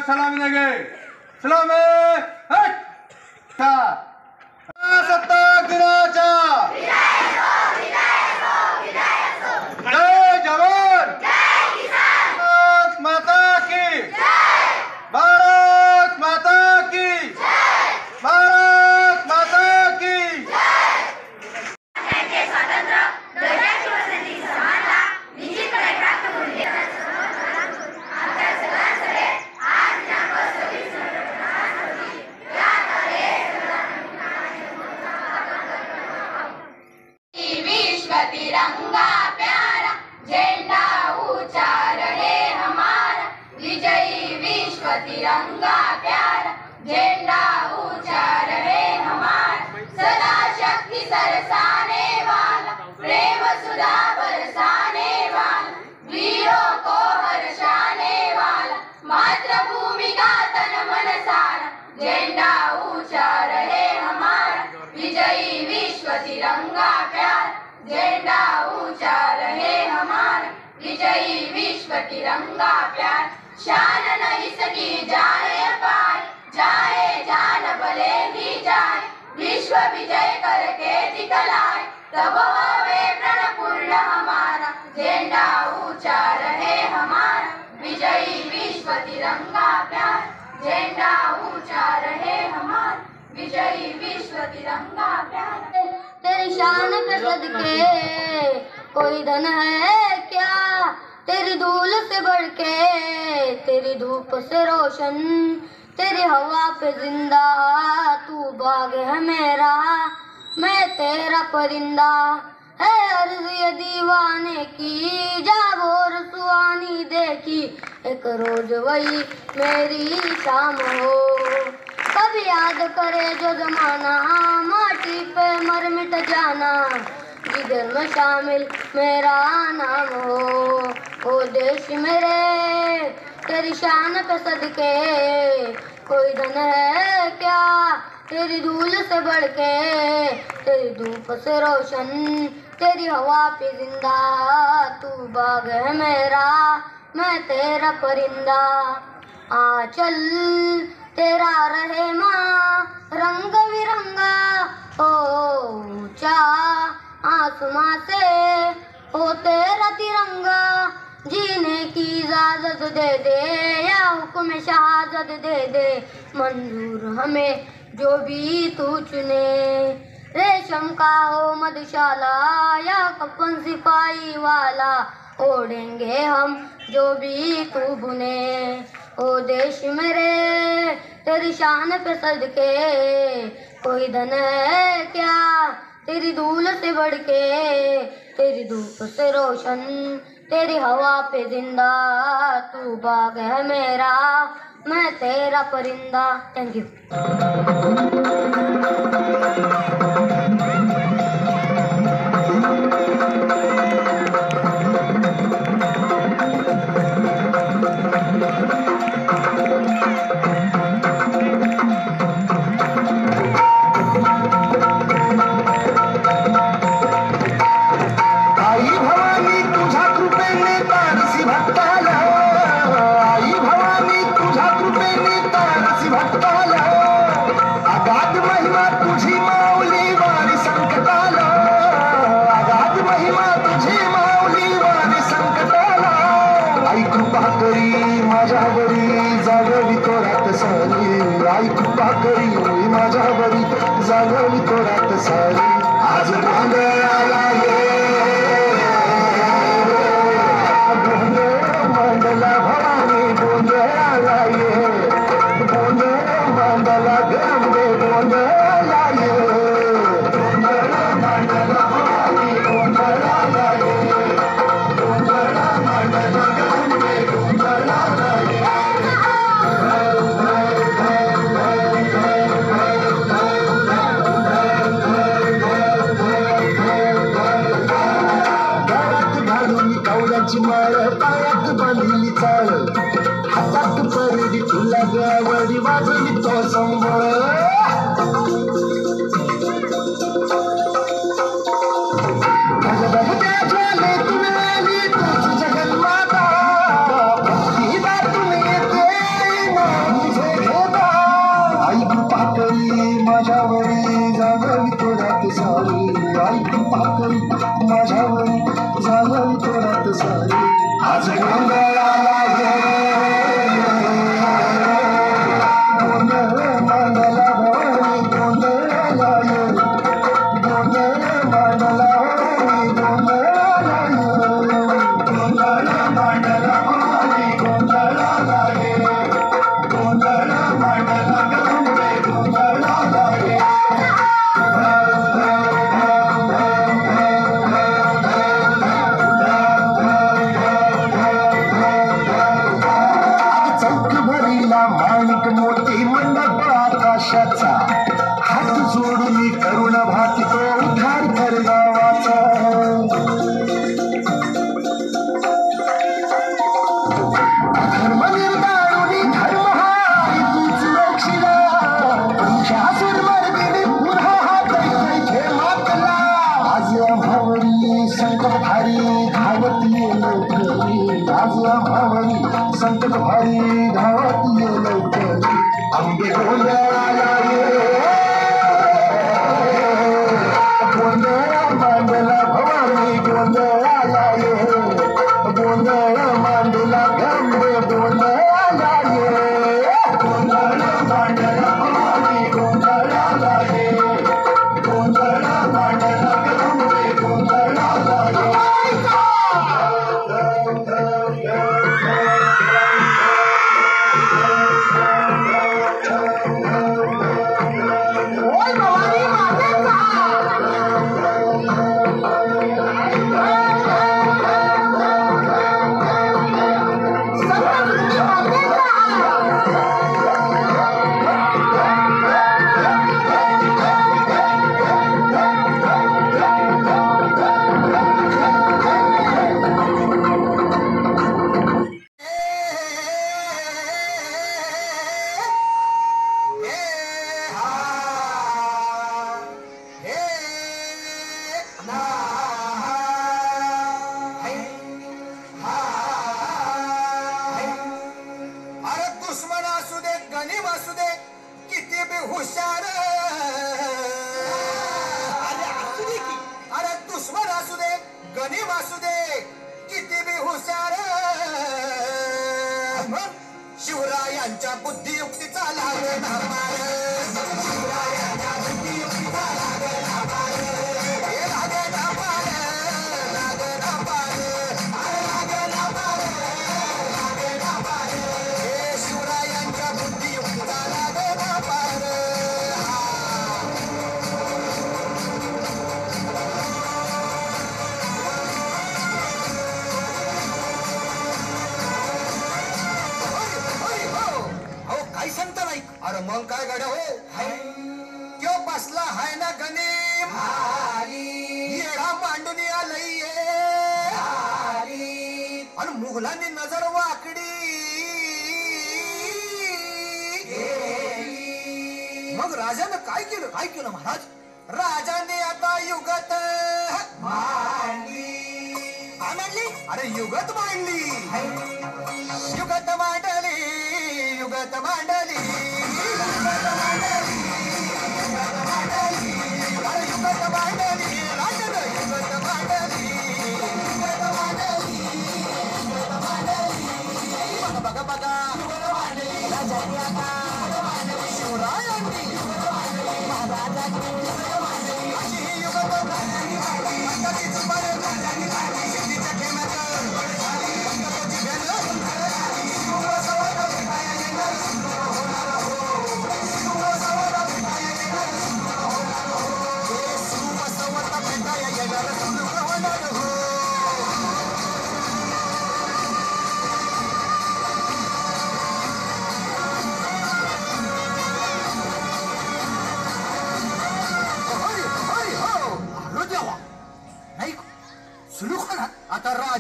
सलामी देंगे। सलामी सत्ताक दिनाचा जय जवान, भारत माता की, भारत माता की, भारत माता की। तिरंगा प्यारा झंडा ऊंचा रहे हमारा, विजयी विश्व तिरंगा प्यारा झंडा ऊंचा रहे हमारा। सदा शक्ति सरसाने वाला, प्रेम सुधा बरसाने वाला, वीरों को हर्षाने वाला, मातृभूमि का तन मन सारा झंडा ऊंचा रहे हमारा, विजयी विश्व तिरंगा प्यारा झंडा ऊंचा रहे हमारा, विजयी विश्व तिरंगा प्यार। शान न इसकी जाए पाए, जाए जान भले ही जाए, विश्व विजय करके दिखलाए, तब होवे प्रण पूर्ण हमारा, झंडा ऊंचा रहे हमारा, विजयी विश्व तिरंगा प्यार झंडा ऊंचा रहे हमारा, विजयी विश्व तिरंगा प्यार। तेरी शान पे सदके कोई धन है क्या, तेरी धूल से बढ़ के, तेरी धूप से रोशन, तेरी हवा पे जिंदा, तू बाग है मेरा, मैं तेरा परिंदा। है अर्ज़ ये दीवाने की, जब और सुहानी देखी, एक रोज वही मेरी शाम हो। कभी याद करे जो जमाना, माटी पे मर मिट जाना, जिगर में शामिल मेरा नाम हो। ओ देश मेरे तेरी शान पे सदके कोई धन है क्या, तेरी धूल से बढ़ के, तेरी धूप से रोशन, तेरी हवा पे जिंदा, तू बाग है मेरा, मैं तेरा परिंदा। आ चल तेरा रहे माँ रंग बिरंगा, ओ ऊंचा आसमां से हो तेरा तिरंगा, जीने की इजाजत दे दे या हुक्म शहादत दे दे, मंजूर हमें जो भी तू चुने। रेशम का हो मधुशाला या कफन सिपाही वाला, ओढ़ेंगे हम जो भी तू बुने। ओ देश मेरे तेरी शान पे सदके कोई धन है क्या, तेरी धूल से बढ़ के, तेरी धूप से रोशन, तेरी हवा पे जिंदा, तू बाग है मेरा, मैं तेरा परिंदा। Thank you. जागवी तोरात सारी आज गोंधळाला ये, गोंधळ मांडला भवानी गोंधळाला ये, गोंधळ मांडला गंगे गोंधळाला ये, गोंधळ मांडला भवानी गोंधळाला ये, गोंधळ मांडला गंगे गोंधळाला ये। राजाची माळ पायात बांधली चाळ हातात परडी तुला गावडी वाजली तो संबळ माझ्यावरी झालं तोरात सारी आज गोंधळाला गोंधळ मांडला भवानी गोंधळाला गोंधळ मांडला भवानी गोंधळाला गोंधळ मांडला भवानी गोंधळाला गोंधळ मांडला गोंधळाला माणिक मोठी मंडप आकाशाचा हात जोडून करुण भाती तो उद्धार कर गावाचा धर्म निर्दाळुनी धर्म हाय तूच लक्षिला पंचासुर मर्दिनी पुन्हा हात इथे मातला आज आम्हावरी संकट भारी धावत ये लवकरी आज आम्हावरी संकट भारी धावत ये लवकरी अंबे गोंधळाला गोंधळ मांडला भवानी गोंधळाला गोंधळ मांडला गंबे गोंधळाला गोंधळ मांडला भवानी गोंधळाला गोंधळ मांडला गंबे गोंधळाला हुशार अरे दुश्मन असू दे गणिम असू दे किती बी हुशार शिवरायांच्या बुद्धियुक्तीचा लागला मार शिवरायांच्या बुद्धियुक्तीचा लागला मार लागला मार लागला मार लागला मार लागला मार शिवरायांच्या बुद्धियुक्तीचा लागला मार अरे मग काय गाड्या हो त्यो बसला हाय ना गणिम येडा मांडून आलंय आणि मुघलांनी नजर वाकडी मग राजानं काय केलं महाराज राजाने आता युगत मांडली अरे युगत मांडली युगत मांडली युगत मांडली युगत मांडली राजन युगत मांडली बघा बघा राजांनी आता शिवरायांनी महाराजांनी अशी ही युगत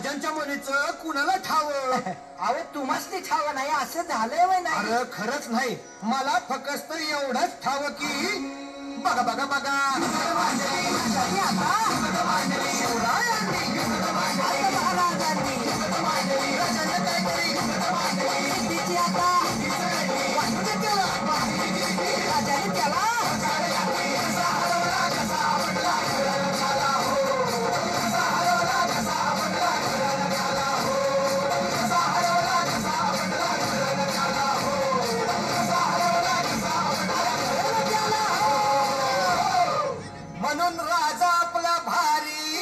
राजांच्या मुलीचं कुणाला ठाव? अहो तुम्हाला ठाव नाही असं झालंय वय नाही. अरे खरंच नाही, मला फक्त एवढंच ठाव की बघा बघा बघा म्हणून राजा आपला भारी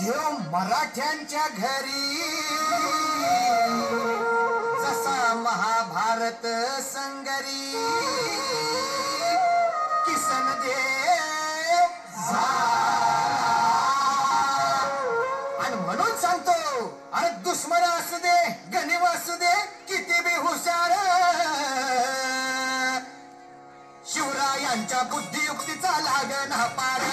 देव मराठ्यांच्या घरी. जसा महाभारत संगरी किसन देव आणि म्हणून सांगतो, अरे दुश्मन असू दे गणिम असू दे किती बी हुशार, शिवरायांच्या बुद्धियुक्तीचा लागण पार.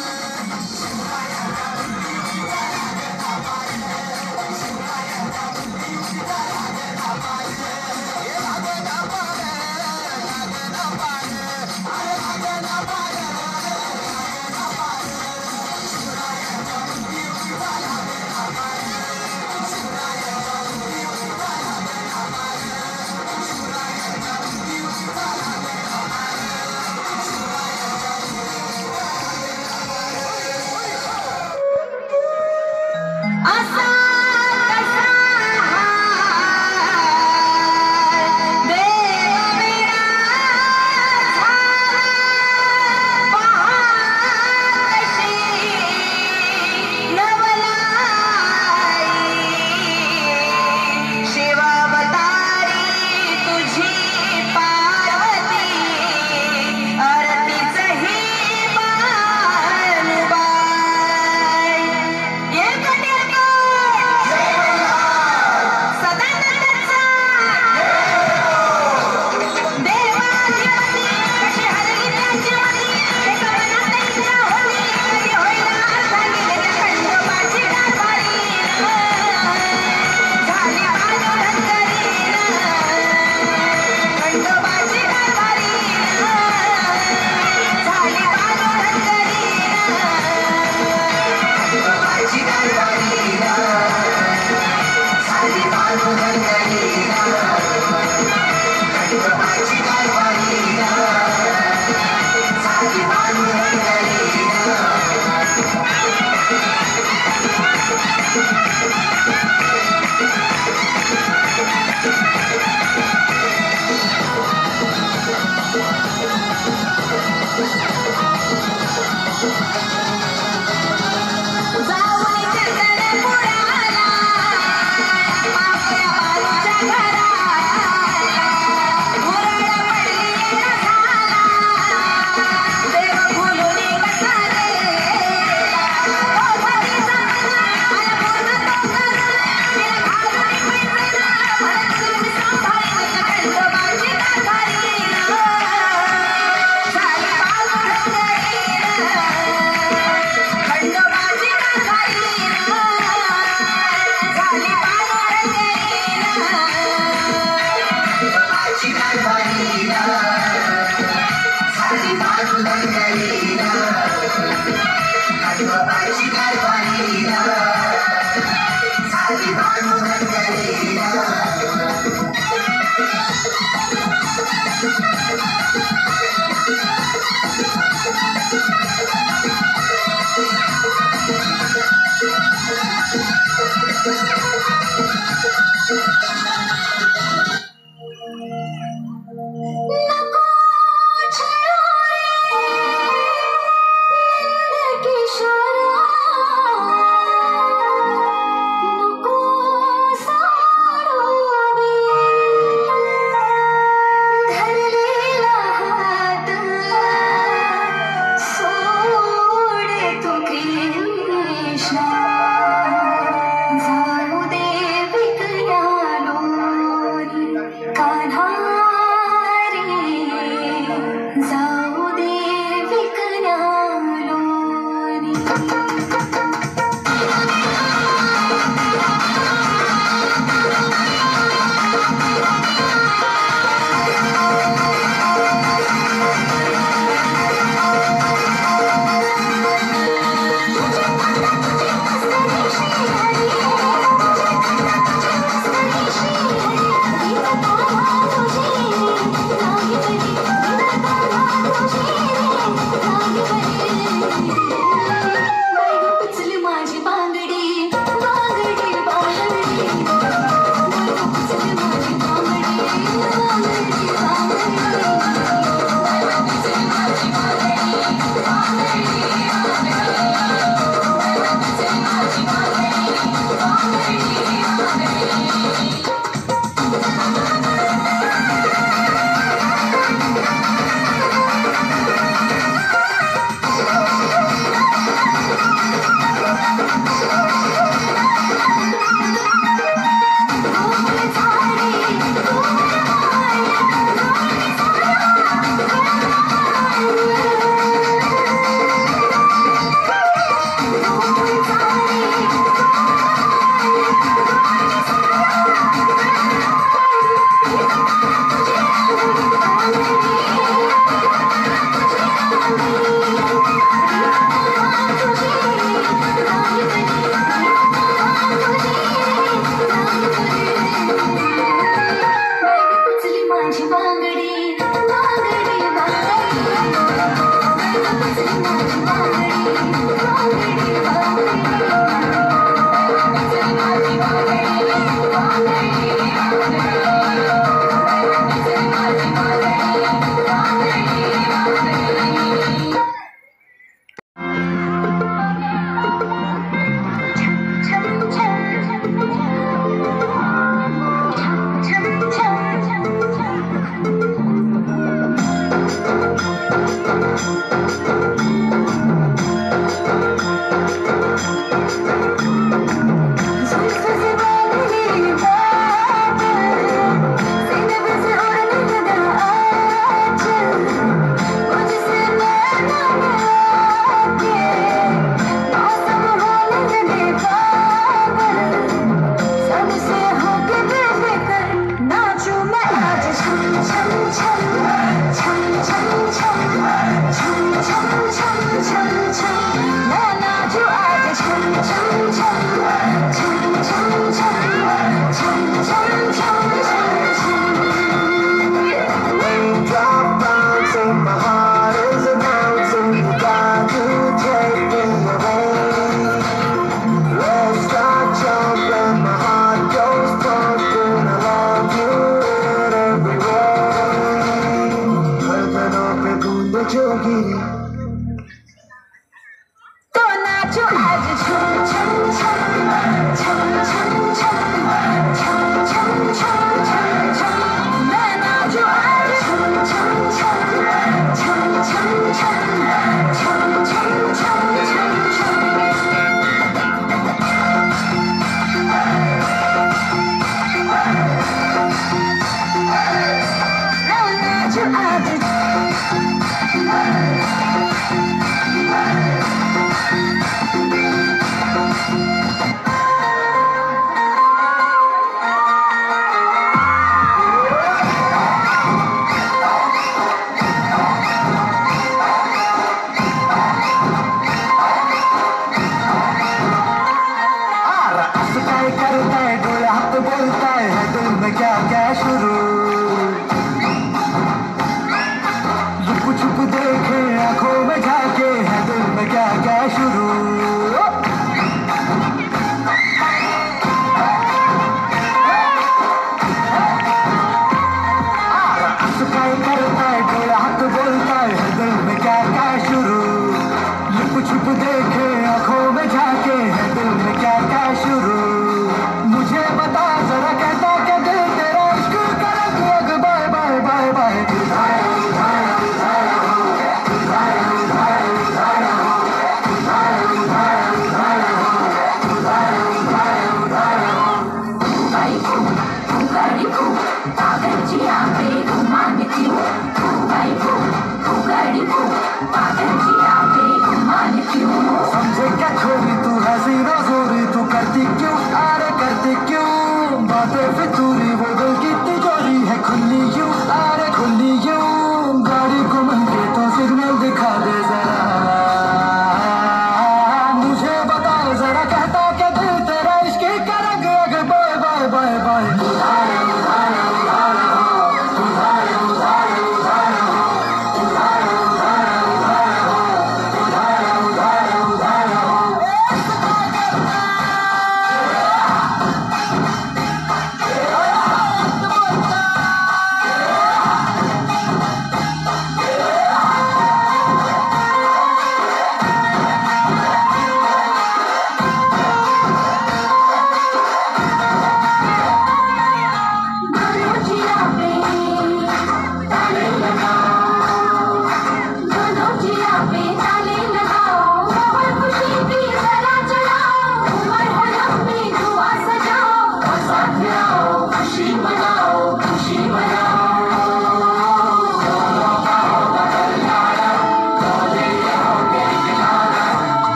जाऊन देखे आंखों में झाके है दिल में क्या क्या शुरू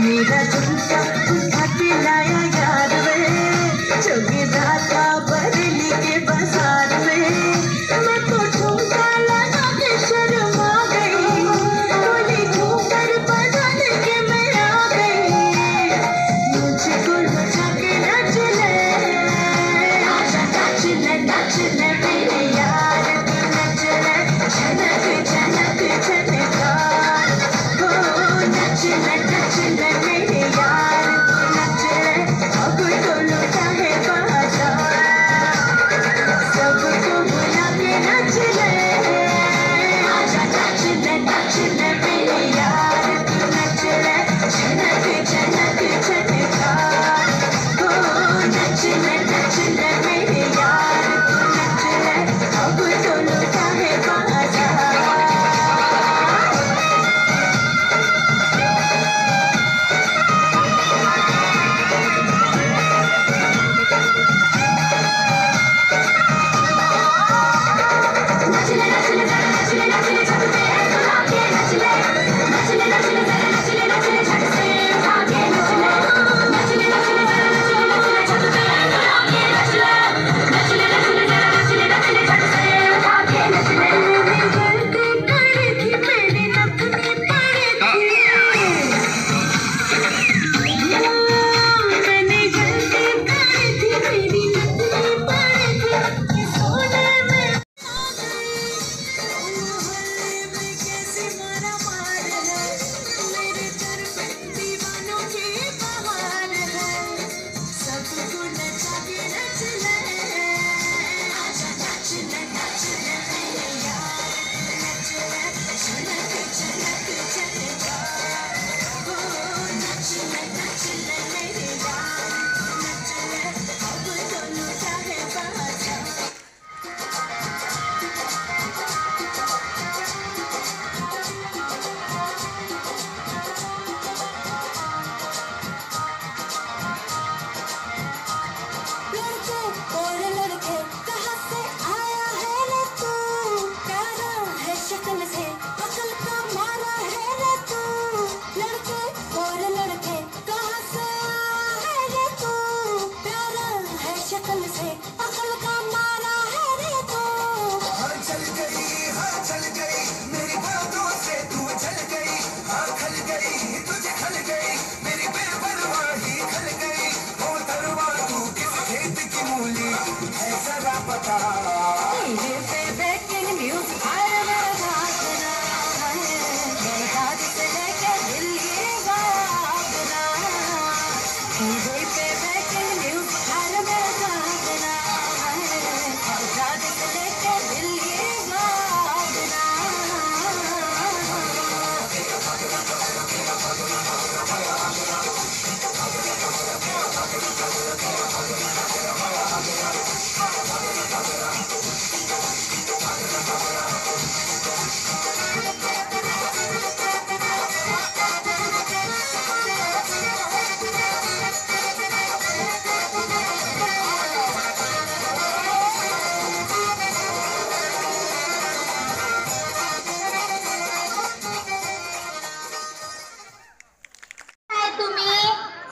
मेरा झुमका उठा के लाया यार वे चौकी दाता बरेली के बाजार में मैं तो झुमका लगा के शर्मा गई बोली झूमकर बजाने के मैं आ गई मुझको लुटा के नच ले आजा नच ले मेरे यार तू नच ले झनक झनक झनकार हो नच ले मेरे यार नच ले अब तो लुटा है बाजार सबको बुला के नच ले आजा नच ले मेरे यार तू नच ले झनक झनक झनकार हो नच ले मेरे यार तू नच ले अब तो लुटा है बाजार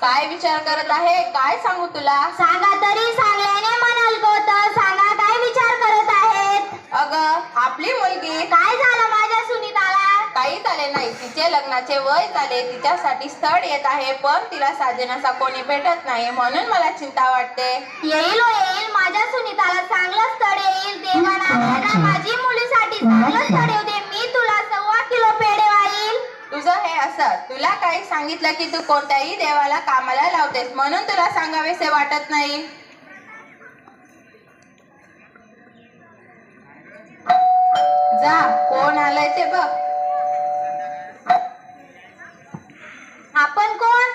काय विचार करत आहे? काय सांगू तुला? सांगा तरी, सांगल्याने मन हलकवतं. सांगा काय विचार करत आहेत? अगं, आपली मुलगी. काय झालं माझ्या सुनीताला? काही झाले नाही, तिचे लग्नाचे वय झाले, तिच्यासाठी स्थळ येत आहे, पण तिला साजेनासा कोणी भेटत नाही, म्हणून मला चिंता वाटते. येईल हो येईल, माझ्या सुनीताला चांगलं स्थळ येईल. देवाना माझी मुलीसाठी चांगलं स्थळ येऊ दे. मी तुला 1.25 किलो पेढे वाईल. तुझं हे असं, तुला काही सांगितलं की तू कोणत्याही देवाला कामाला लावतेस, म्हणून तुला सांगावेसे वाटत नाही. जा, कोण आलंय ते बघ. आपण कोण?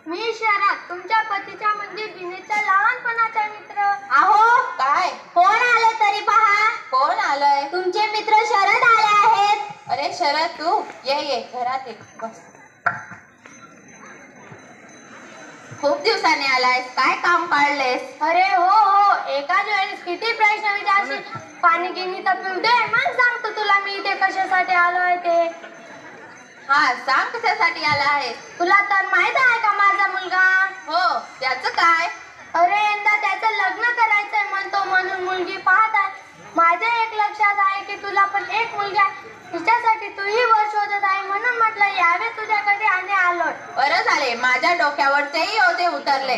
मी शरद. तुमच्या पतीच्या म्हणजे दिनेशचा लहानपणाचा मित्र. आहो काय कोण आले तरी पहा. कोण आलंय? तुमचे मित्र शरद आले आहेत. अरे शरद तू ये घरात ये बस. खूप दिवसाने आलायस, काय काम काढलेस? अरे हो एकाच वेळेस किती प्रश्न विचारशील. पाणी गिनी तर पिऊ दे, मग सांगतो तुला मी इथे कशासाठी आलोय ते. हा सांग कशासाठी आला आहेस? तुला तर माहित आहे का माझा मुलगा? हो त्याचं काय? अरे यंदा त्याचं लग्न करायचंय म्हणतो म्हणून मुलगी पाहत आहे. माझ्या एक लक्षात आहे की तुला पण एक मुलगी आहे, तिच्यासाठी तूही वर शोधत आहे म्हणून म्हटलं यावे तुझ्याकडे आणि आलोय. बरं झाले माझ्या डोक्यावरचेही ओझे उतरले.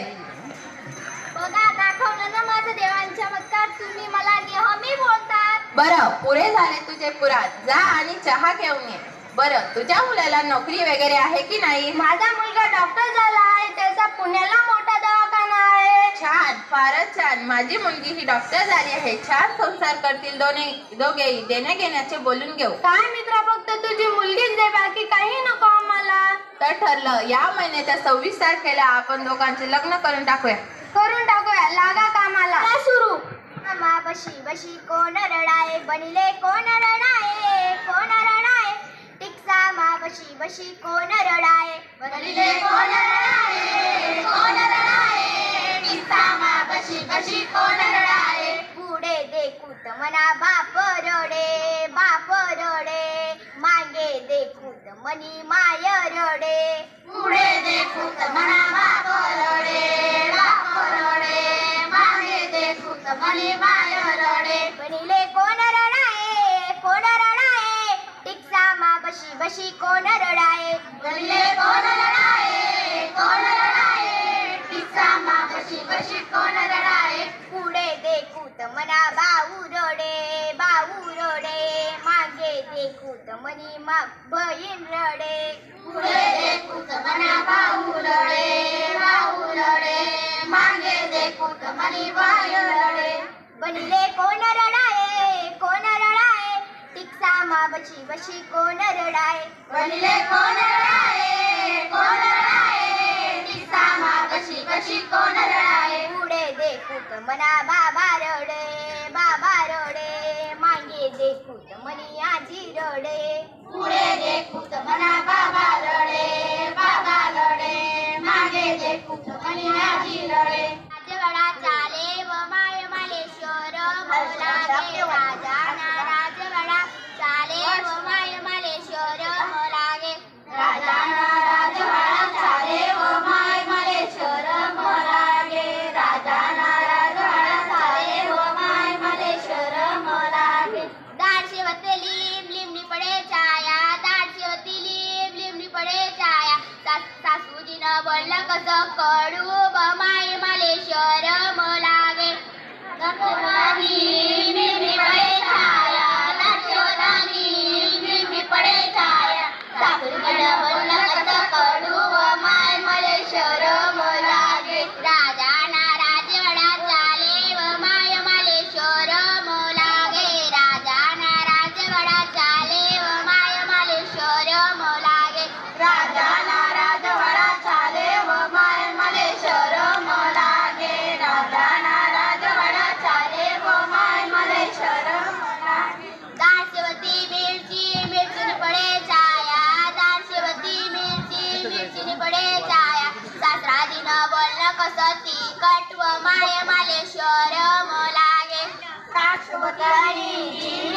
बघा दाखवलं ना माझं देवांचा चमत्कार. तुम्ही मला नेहमी बोलतात. बरं पुरे झाले तुझे पुराण, जा आणि चहा घेऊन ये. बरं तुझ्या मुलाला नोकरी वगैरे आहे की नाही? माझा मुलगा डॉक्टर झाला आहे, त्याचा पुण्याला मोठा दवाखाना आहे. छान, फारच छान. माझी मुलगी ही डॉक्टर झाली आहे. छान संसार करतील दोघेही. देण्या घेण्याचे बोलून घेऊ. काय मित्रा, फक्त तुझी मुलगीच दे, बाकी काही नको आम्हाला. तर ठरलं, या महिन्याच्या 26 तारखेला आपण दोघांचे लग्न करून टाकूया. करून टाकूया, लागा कामाला. सुरू. मा बशी बशी कोण रडाए, बनिले कोण रडाए, कोण रडाए. टिक्सा मा बशी बशी कोण रडाए, बनिले कोण रडाए, कोण रडाए. टिक्सा मा बशी बशी कोण रडाए. पुढे देखूत मना बाप रडे, बाप रडे. मागे देखूत मनी माय रडे. पुढे देखूत मना बाप रडे, बाप रडे. मागे देखूत मनी माय रडे. बनिले कोण रडाए, कोण रडाए. टिक्सा मा बशी बशी कोण रडाए, बनिले कोण रडाए, कोण रडाए. टिक्सा मा बशी बशी कोण रडाए. पुढे देखूत मना बाऊ रडे, बाऊ रडे. मागे देखूत मनी मा बहीण रडे. पुढे देखूत मना बाऊ रडे, बाऊ रडे. मागे देखूत मनी बहीण रडे. बनिले कोण रडाए, कोण रडाए. टिक्सा मा बशी बशी कोण रडाए, बनिले कोण रडाए, कोण रडाए. टिक्सा मा बशी बशी कोण रडाए. पुढे देखूत मना बाबा रडे, बाबा रडे. मागे देखूत मनी आजी रडे. पुढे देखूत मना बाबा रडे, बाबा रडे. मागे देखूत मनी आजी रडे. राजवाडा चाले व माय मालेश्वर लागे. राजाना राजवाडा चाले व माय मालेश्वर लागे. राजाना राजवाडा चाले व माय मालेश्वर लागे. राजाना राजवाडा चाले व माय मालेश्वर लागे. दाडशे होते लिम लिमनी पडे छाया, दाडशे होती लिम लिमनी पडे छाया. सासूजीनं बोललं कसं कडू व माय मालेश्वर लागे. दाडशे लिमनी पडे छाया, दाडशे होती लिमनी पडे छाया. सासूजीनं बोललं कसं कडू व माय मालेश्वर लागे. राजाना राजवाडा चाले व माय मालेश्वर लागे. राजाना राजवाडा चाले व माय मालेश्वर लागे. राजाना राजवाडा चाले व माय मालेश्वर लागे. राजाना राजवाडा चाले व माय मालेश्वर लागे. दाडशेवती मिरची मिरचीने पडे छाया, दाडशेवती मिरची मिरचीने पडे छाया. सासराजीनं बोललं कसं तिखट व माय मालेश्वर लागे. दाडशेवती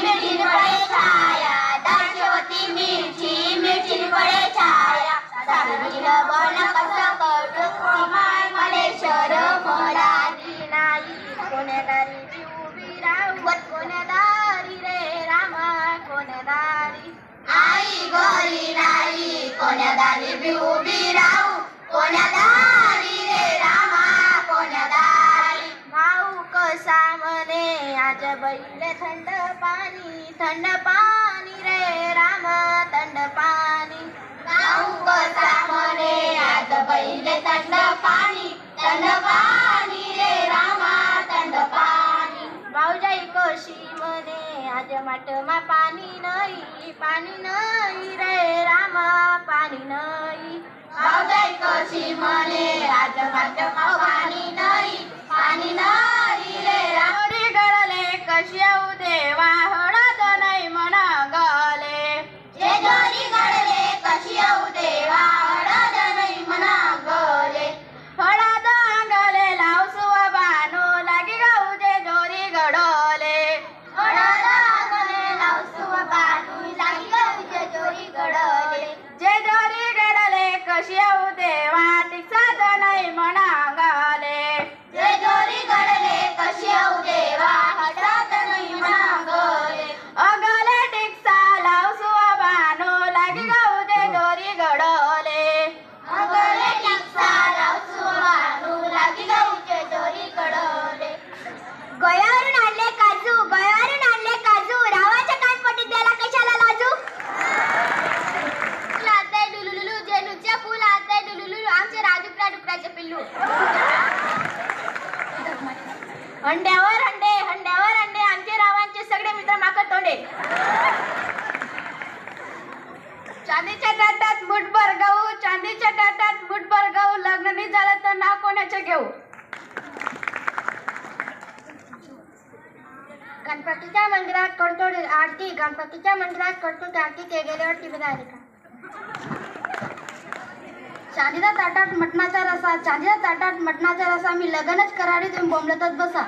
मिरचीने पडे छाया, दाडशेवती मिरची मिरचीने पडे छाया. सासराजीनं बोललं कसं कडू व माय मालेश्वर लागे. नाही कोण्यादारी उभी राहू, कोण्यादारी रे रामा, कोण्यादारी. आई घरी नाही कोण्यादारी उभी राहू, कोण्यादारी रे रामा, कोण्यादारी. भाऊ कसा म्हणे आज बैल थंड पाणी रे रामा, थंड पाणी. भाऊ कसा म्हणे आज बैल थंड पाणी रे रामा, थंड पाणी. भाऊजाई कशी म्हणे आज माटमा पाणी नाही रे रामा, पाणी नाही. भावजाई कशी म्हणे आज माझ्या पाणी नाही रे रावरी गळले कशी येऊ देवा हळद नाही म्हणा गले जेजोरी गळले कशी येऊ देवा हळद नाही म्हणा गले हळद अंगले लावसुव बानो लागी गाऊ जेजोरी गडले हळद अंगले लावसुव बानो लागी गाऊ जेजोरी गडले जेजोरी गडले कशी येऊ देवा तिकसाद नाही म्हणा गले जेजोरी गडले कशी येऊ देवा हळद नाही म्हणा गले अगले टिकसा लावसुव बानो लागी गाऊ जेजोरी गडले अगले टिकसा लावसुव बानो लागी गाऊ जेजोरी गडले गयावरून आणले काजू रावाच्या कानपट्टीत द्यायला कशाला लाजू लाते डुलुलुलु जेलूच्या फुल आते डुलुलुलु आमचे राजुकरा डुकराचे पिल्लू हंड्यावर अंडे आमचे रावांचे सगळे मित्र माकड तोंडे चांदीच्या ताटात मुठभर गहू लग्न नाही झालं तर नाव कोणाचे घेऊ गणपतीच्या मंदिरात करतो आरती ते गेल्यावर टीव्ही आले का चांदीच्या ताटात मटणाचा रसा मी लग्नच करारी तुम्ही बोंबलतच बसा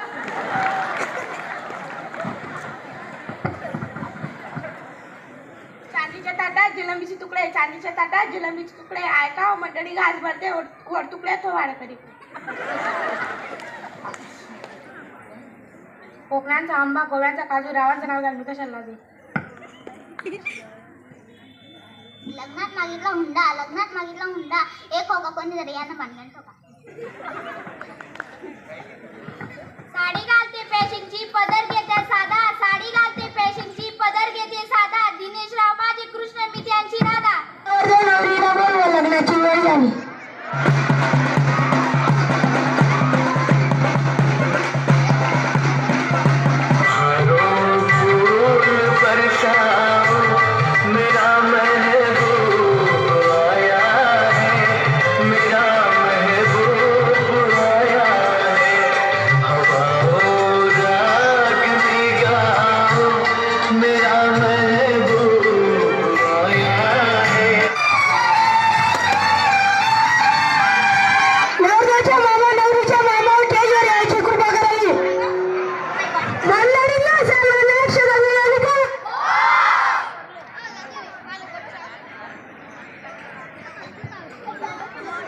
चांदीच्या ताटात जिलंबीचे तुकडे ऐका मंडळी घास भरते वर तुकडे तो वाढ करी कोकणांचा आंबा गोव्याचा काजू रावांचं नाव घाल मी कशाला लाजू लग्नात मागितला हुंडा एक होगा कोणी जरी यांना मानगण ठोका साडी घालते फॅशनची पदर घेते साधा दिनेश राव माझी कृष्ण मी त्यांची राधा लग्नाची वेळ झाली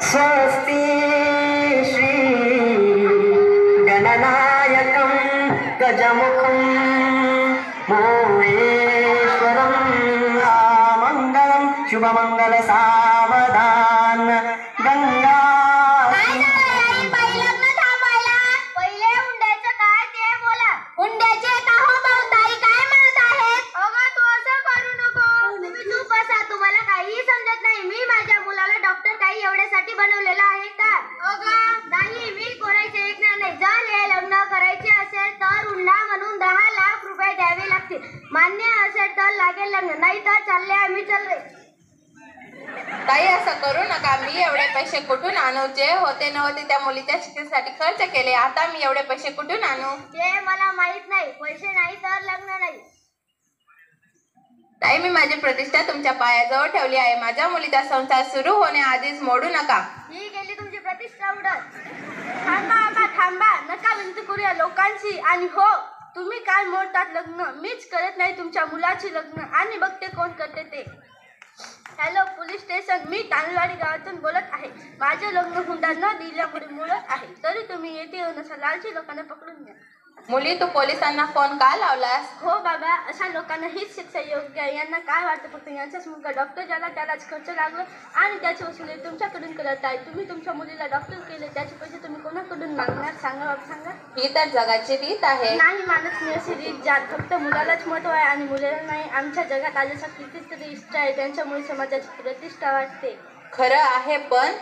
स्वस्ति श्री गणनायकं गजमुखं मोरेश्वरं मंगलं शुभमंगल सावधान गंगा बनवलेला आहे का नाही मी कोणाचे ऐकणार नाही जर हे लग्न करायचे असेल तर हुंडा म्हणून 10 लाख रुपये द्यावे लागतील मान्य असेल तर लागेल लग्न नाही तर चालले आम्ही चालले ताई असं करू नका मी एवढे पैसे कुठून आणू जे होते नव्हते त्या मुलीच्या शिक्षणासाठी खर्च केले आता मी एवढे पैसे कुठून आणू ते मला माहित नाही पैसे नाही तर लग्न नाही ताई मी माझी प्रतिष्ठा तुमच्या पायाजवळ ठेवली आहे माझ्या मुलीचा संसार सुरू होण्याआधीच मोडू नका ही गेली तुमची प्रतिष्ठा उडत थांबा नका विनंती करूया लोकांची आणि हो तुम्ही काय मोडतात लग्न मीच करत नाही तुमच्या मुलाची लग्न आणि बघते कोण करते ते हॅलो पोलीस स्टेशन मी तांदळवाडी गावातून बोलत आहे माझे लग्न हुंडा न दिल्यामुळे मोडत आहे तरी तुम्ही येथे येऊन अशा लालची लोकांना पकडून घ्या मुली तू पोलिसांना फोन का लावलास हो बाबा अशा लोकांना हीच शिक्षा योग्य आहे यांना काय वाटतं फक्त यांचाच मुलगा डॉक्टर झाला त्यालाच खर्च लागला आणि त्याची वसुली तुमच्याकडून करत आहे तुम्ही तुमच्या मुलीला डॉक्टर केले त्याचे पैसे तुम्ही कोणाकडून मागणार सांगा बाबा सांगा ही तर जगाची रीत आहे नाही मानत मी अशी रीत जात फक्त मुलालाच महत्व आहे आणि मुलीला नाही आमच्या जगात आल्याचा कितीतरी इष्ट आहे त्यांच्यामुळे समाजाची प्रतिष्ठा वाटते खरं आहे पण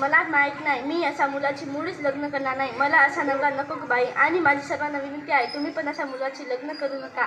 मला माहित नाही मी अशा मुलाची मुळीच लग्न करणार नाही मला असा नवरा नको बाई आणि माझी सर्वांना विनंती आहे तुम्ही पण अशा मुलाची लग्न करू नका